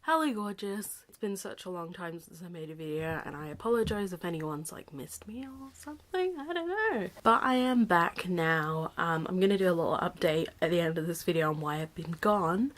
Hello gorgeous! It's been such a long time since I made a video and I apologise if anyone's like missed me or something, I don't know. But I am back now. I'm gonna do a little update at the end of this video on why I've been gone.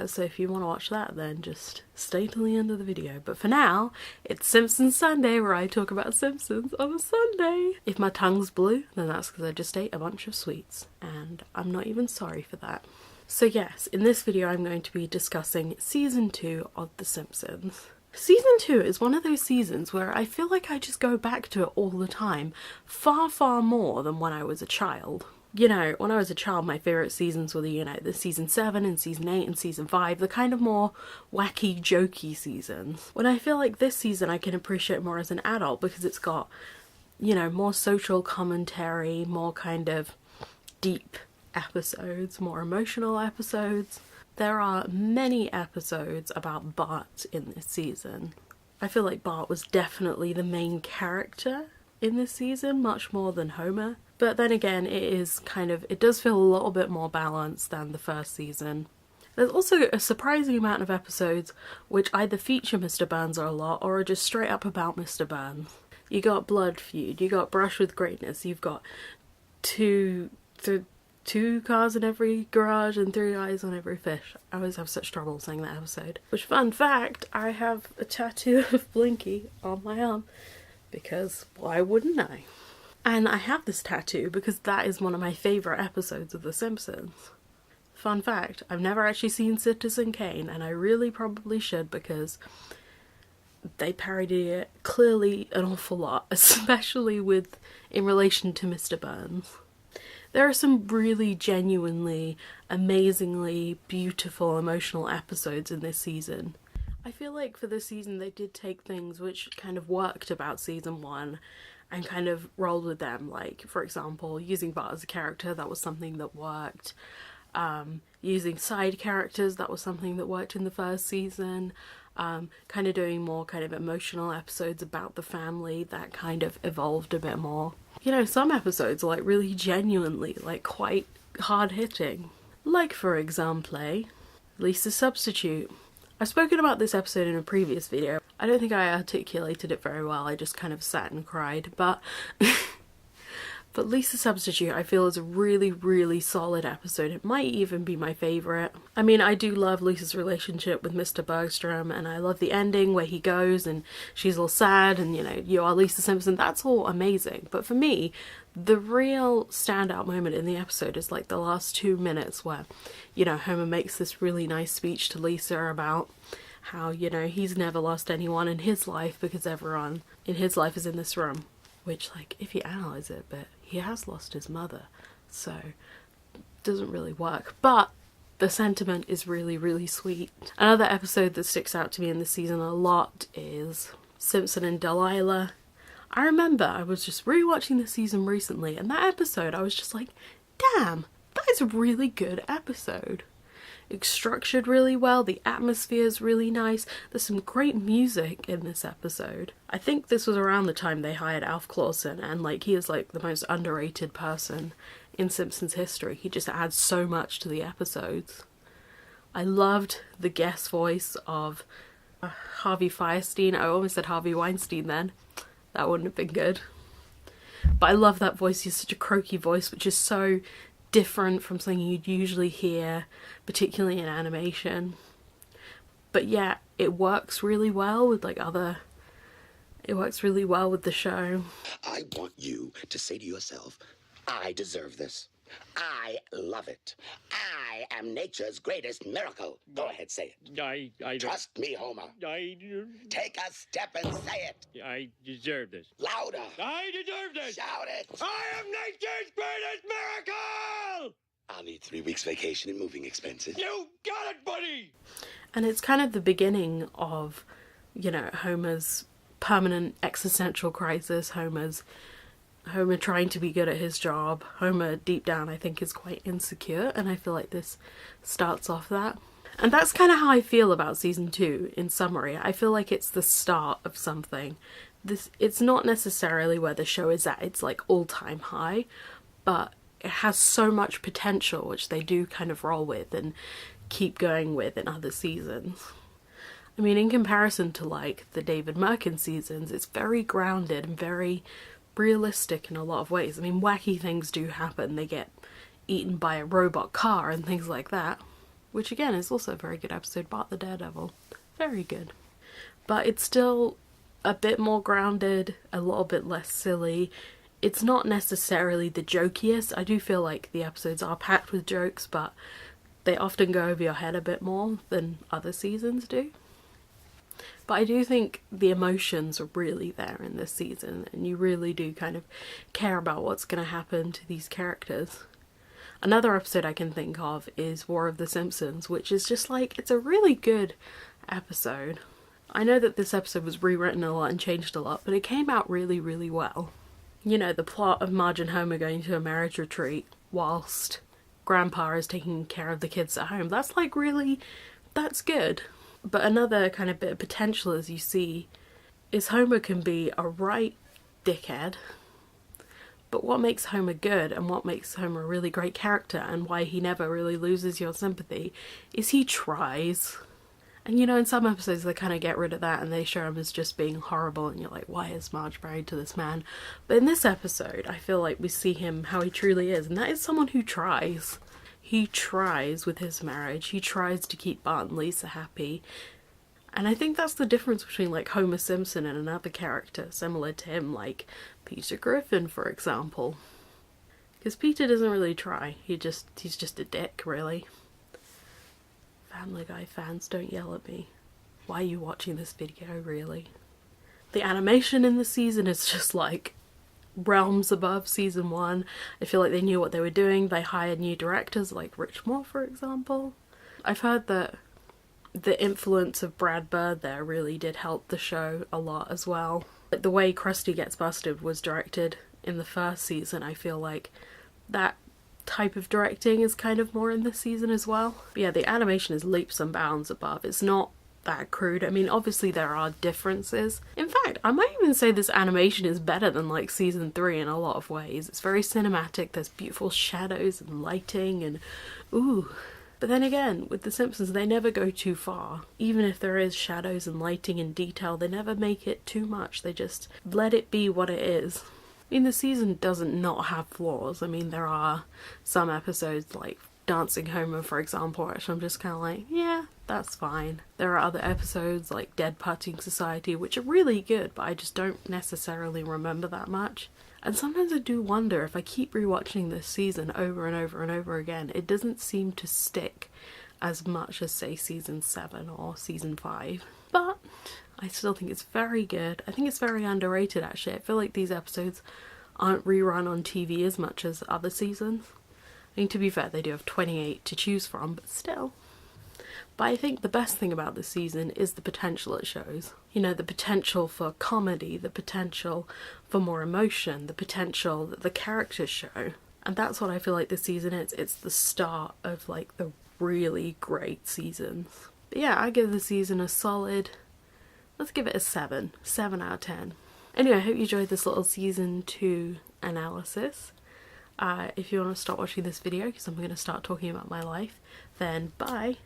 So if you want to watch that then just stay till the end of the video. But for now, it's Simpsons Sunday where I talk about Simpsons on a Sunday. If my tongue's blue, then that's because I just ate a bunch of sweets and I'm not even sorry for that. So yes, in this video I'm going to be discussing season 2 of The Simpsons. Season 2 is one of those seasons where I feel like I just go back to it all the time, far more than when I was a child. You know, when I was a child my favourite seasons were the season 7 and season 8 and season 5, the kind of more wacky, jokey seasons. When I feel like this season I can appreciate more as an adult because it's got, you know, more social commentary, more kind of deep episodes, more emotional episodes. There are many episodes about Bart in this season. I feel like Bart was definitely the main character in this season, much more than Homer. But then again, it does feel a little bit more balanced than the first season. There's also a surprising amount of episodes which either feature Mr. Burns a lot or are just straight up about Mr. Burns. You got Blood Feud, you got Brush with Greatness, you've got two cars in every garage and 3 eyes on every fish. I always have such trouble saying that episode. Which, fun fact, I have a tattoo of Blinky on my arm because why wouldn't I? And I have this tattoo because that is one of my favourite episodes of The Simpsons. Fun fact, I've never actually seen Citizen Kane and I really probably should because they parody it clearly an awful lot, especially in relation to Mr. Burns. There are some really genuinely, amazingly beautiful, emotional episodes in this season. I feel like for this season they did take things which kind of worked about season 1 and kind of rolled with them. Like, for example, using Bart as a character, that was something that worked. Using side characters, that was something that worked in the first season. Kind of doing more kind of emotional episodes about the family, that kind of evolved a bit more. You know, some episodes are like really genuinely like quite hard hitting. Like for example, Lisa's Substitute. I've spoken about this episode in a previous video. I don't think I articulated it very well, I just kind of sat and cried, but but Lisa's Substitute I feel is a really solid episode. It might even be my favourite. I mean, I do love Lisa's relationship with Mr. Bergstrom and I love the ending where he goes and she's all sad and, you know, you are Lisa Simpson. That's all amazing. But for me, the real standout moment in the episode is like the last 2 minutes where, you know, Homer makes this really nice speech to Lisa about how, you know, he's never lost anyone in his life because everyone in his life is in this room. Which, like, if you analyse it a bit, he has lost his mother, so it doesn't really work. But the sentiment is really sweet. Another episode that sticks out to me in this season a lot is Simpson and Delilah. I remember I was just rewatching this season recently, and that episode I was just like, damn, that is a really good episode. It's structured really well, the atmosphere is really nice, there's some great music in this episode. I think this was around the time they hired Alf Clausen, and like he is like the most underrated person in Simpsons history. He just adds so much to the episodes. I loved the guest voice of Harvey Fierstein. I almost said Harvey Weinstein then. That wouldn't have been good. But I love that voice, he's such a croaky voice which is so different from something you'd usually hear, particularly in animation. But yeah, it works really well with it works really well with the show. I want you to say to yourself, I deserve this. I love it. I am nature's greatest miracle. Go ahead, say it. I Trust me, Homer. Take a step and say it. I deserve this. Louder. I deserve this. Shout it. I am nature's greatest miracle! I'll need 3 weeks vacation and moving expenses. You got it, buddy! And it's kind of the beginning of, you know, Homer's permanent existential crisis, Homer trying to be good at his job. Homer, deep down, I think is quite insecure, and I feel like this starts off that. And that's kind of how I feel about season 2, in summary. I feel like it's the start of something. It's not necessarily where the show is at its like all-time high, but it has so much potential, which they do kind of roll with and keep going with in other seasons. I mean, in comparison to like the David Merkin seasons, it's very grounded and very realistic in a lot of ways. I mean, wacky things do happen. They get eaten by a robot car and things like that, which again is also a very good episode. Bart the Daredevil, very good. But it's still a bit more grounded, a little bit less silly. It's not necessarily the jokiest. I do feel like the episodes are packed with jokes, but they often go over your head a bit more than other seasons do. But I do think the emotions are really there in this season, and you really do kind of care about what's going to happen to these characters. Another episode I can think of is War of the Simpsons, which is just like, it's a really good episode. I know that this episode was rewritten a lot and changed a lot, but it came out really, really well. You know, the plot of Marge and Homer going to a marriage retreat whilst Grandpa is taking care of the kids at home. That's like really, that's good. But another kind of bit of potential, as you see, is Homer can be a right dickhead. But what makes Homer good and what makes Homer a really great character and why he never really loses your sympathy is he tries. And you know, in some episodes they kind of get rid of that and they show him as just being horrible and you're like, why is Marge married to this man? But in this episode, I feel like we see him how he truly is, and that is someone who tries. He tries with his marriage. He tries to keep Bart and Lisa happy. And I think that's the difference between like Homer Simpson and another character similar to him, like Peter Griffin, for example. Because Peter doesn't really try. He's just a dick, really. Family Guy fans, don't yell at me. Why are you watching this video, really? The animation in the season is just like realms above season 1. I feel like they knew what they were doing. They hired new directors like Rich Moore, for example. I've heard that the influence of Brad Bird there really did help the show a lot as well. Like the way Krusty Gets Busted was directed in the first season, I feel like that type of directing is kind of more in this season as well. But yeah, the animation is leaps and bounds above. It's not that crude. I mean, obviously there are differences. In fact, I might even say this animation is better than like season 3 in a lot of ways. It's very cinematic. There's beautiful shadows and lighting and ooh. But then again, with The Simpsons, they never go too far. Even if there is shadows and lighting and detail, they never make it too much. They just let it be what it is. I mean, the season doesn't not have flaws. I mean, there are some episodes like Dancing Homer, for example, which I'm just kind of like, yeah, that's fine. There are other episodes like Dead Putting Society, which are really good, but I just don't necessarily remember that much. And sometimes I do wonder if I keep rewatching this season over and over and over again, it doesn't seem to stick as much as, say, season 7 or season 5. But I still think it's very good. I think it's very underrated, actually. I feel like these episodes aren't rerun on TV as much as other seasons. I mean, to be fair, they do have 28 to choose from, but still. But I think the best thing about this season is the potential it shows. You know, the potential for comedy, the potential for more emotion, the potential that the characters show. And that's what I feel like this season is. It's the start of like the really great seasons. But yeah, I give the season a solid, let's give it a 7. 7 out of 10. Anyway, I hope you enjoyed this little season 2 analysis. If you want to stop watching this video, because I'm going to start talking about my life, then bye.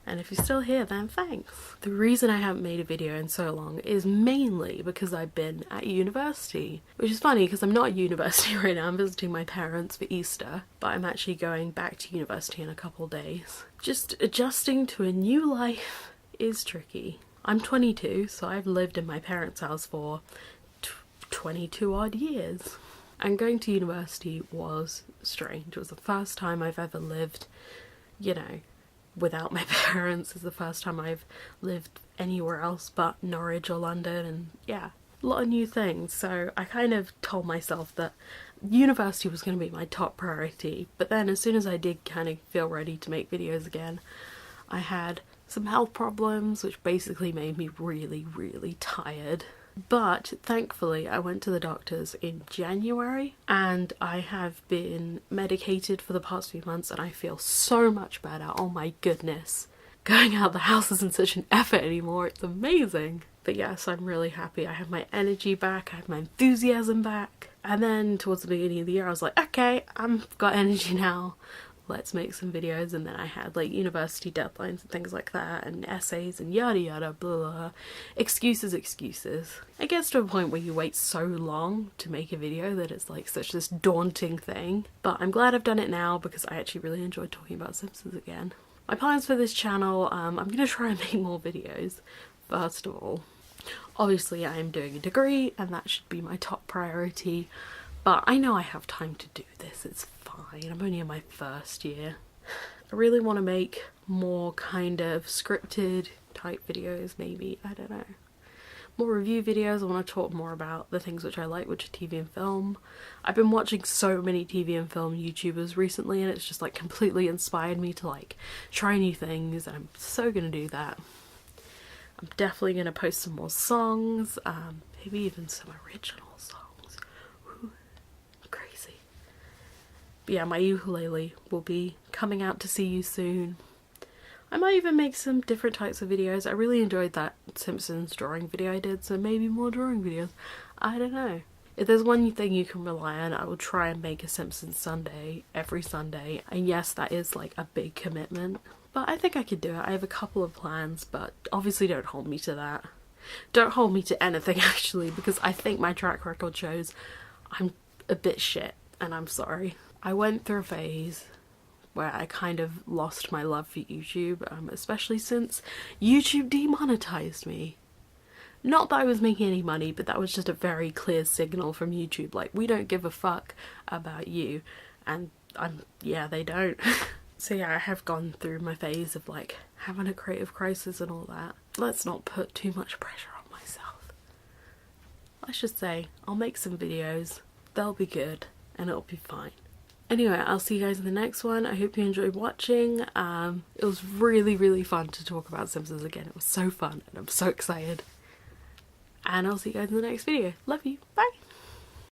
And if you're still here, then thanks. The reason I haven't made a video in so long is mainly because I've been at university. Which is funny because I'm not at university right now, I'm visiting my parents for Easter, but I'm actually going back to university in a couple of days. Just adjusting to a new life is tricky. I'm 22, so I've lived in my parents' house for 22 odd years. And going to university was strange. It was the first time I've ever lived, you know, without my parents. It's the first time I've lived anywhere else but Norwich or London, and yeah, a lot of new things. So I kind of told myself that university was going to be my top priority, but then as soon as I did kind of feel ready to make videos again, I had some health problems which basically made me really, really tired. But thankfully I went to the doctors in January and I have been medicated for the past few months and I feel so much better. Oh my goodness. Going out the house isn't such an effort anymore. It's amazing. But yes, I'm really happy. I have my energy back. I have my enthusiasm back. And then towards the beginning of the year I was like, okay, I've got energy now. let's make some videos, and then I had like university deadlines and things like that, and essays and yada yada blah blah. Excuses. It gets to a point where you wait so long to make a video that it's like such this daunting thing, but I'm glad I've done it now because I actually really enjoyed talking about Simpsons again. My plans for this channel, I'm gonna try and make more videos. First of all, obviously I am doing a degree and that should be my top priority, but I know I have time to do this, it's fine, I'm only in my first year. I really want to make more kind of scripted type videos, maybe, I don't know. More review videos. I want to talk more about the things which I like, which are TV and film. I've been watching so many TV and film YouTubers recently and it's just like completely inspired me to like try new things, and I'm so gonna do that. I'm definitely gonna post some more songs, maybe even some original songs. Ooh, crazy. But yeah, my ukulele will be coming out to see you soon. I might even make some different types of videos. I really enjoyed that Simpsons drawing video I did, so maybe more drawing videos. I don't know. If there's one thing you can rely on, I will try and make a Simpsons Sunday every Sunday. And yes, that is like a big commitment, but I think I could do it. I have a couple of plans, but obviously don't hold me to that. Don't hold me to anything actually, because I think my track record shows I'm a bit shit, and I'm sorry. I went through a phase where I kind of lost my love for YouTube, especially since YouTube demonetized me. Not that I was making any money, but that was just a very clear signal from YouTube, like, we don't give a fuck about you, and yeah, they don't. So yeah, I have gone through my phase of like having a creative crisis and all that. Let's not put too much pressure on myself. Let's just say I'll make some videos, they'll be good, and it'll be fine. Anyway, I'll see you guys in the next one. I hope you enjoyed watching. It was really fun to talk about Simpsons again. It was so fun and I'm so excited. And I'll see you guys in the next video. Love you. Bye.